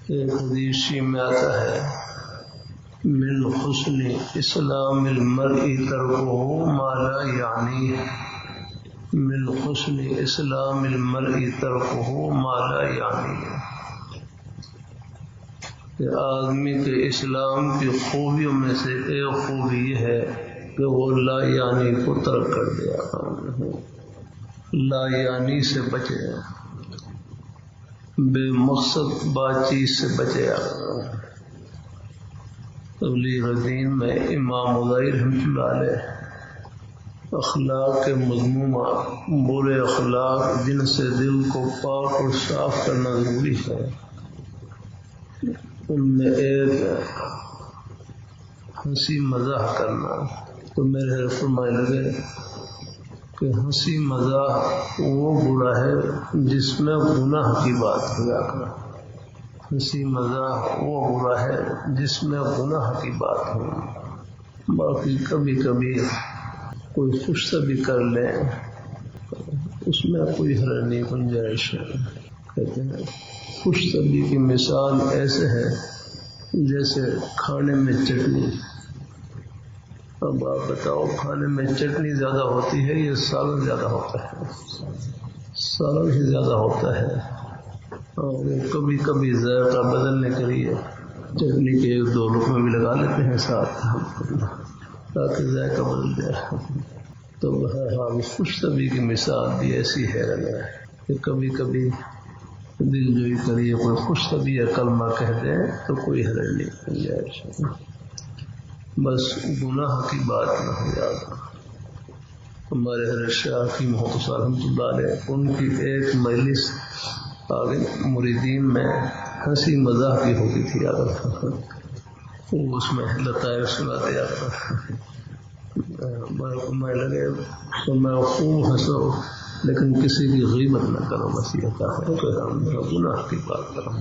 ایک حدیث میں آتا ہے من حسن اسلام المرء ترکہ ما لا یعنیہ، من حسن اسلام المرء ترکہ ما لا یعنیہ، کہ آدمی کے اسلام کی خوبیوں میں سے ایک خوبی یہ ہے کہ وہ لا یعنی کو ترک کر دیا، لا یعنی سے بچے، بے مقصد بات چیز سے بچے۔ تبلیغ دین میں امام غزالی رحمۃ اللہ علیہ اخلاق کے مذمومہ، برے اخلاق جن سے دل کو پاک اور صاف کرنا ضروری ہے، ان میں ایک ہنسی مزاح کرنا۔ تو میرے فرمانے لگے کہ ہنسی مزاح وہ برا ہے جس میں گناہ کی بات ہوا کرا، ہنسی مزاح وہ برا ہے جس میں گناہ کی بات ہو۔ باقی کبھی کبھی کوئی خوش طبی کر لے، اس میں کوئی حرج نہیں، گنجائش ہے۔ کہتے ہیں خوش طبی کی مثال ایسے ہے جیسے کھانے میں چٹنی۔ اب آپ بتاؤ کھانے میں چٹنی زیادہ ہوتی ہے یا سالن زیادہ ہوتا ہے؟ سالن ہی زیادہ ہوتا ہے، اور کبھی کبھی ذائقہ بدلنے کے لیے چٹنی کے ایک دو لقمے بھی لگا لیتے ہیں ساتھ تاکہ ذائقہ بدل جائے۔ تو بہرحال خوش طبی کی مثال بھی ایسی ہے کہ کبھی کبھی دل جوئی کریے کوئی خوش طبی یا کلمہ کہہ دیں تو کوئی حرج نہیں جائے، بس گناہ کی بات نہ ہو۔ یاد ہمارے حضرت شاہ کی محمد رحمۃ اللہ علیہ، ان کی ایک مجلس آگے مریدین میں ہنسی مزاح کی ہوتی تھی، وہ اس میں لطائف سناتے میں لگے تو میں خوب ہنسو لیکن کسی کی غیبت نہ کرو، بس یہ کہا کہ ہم گناہ کی بات کروں۔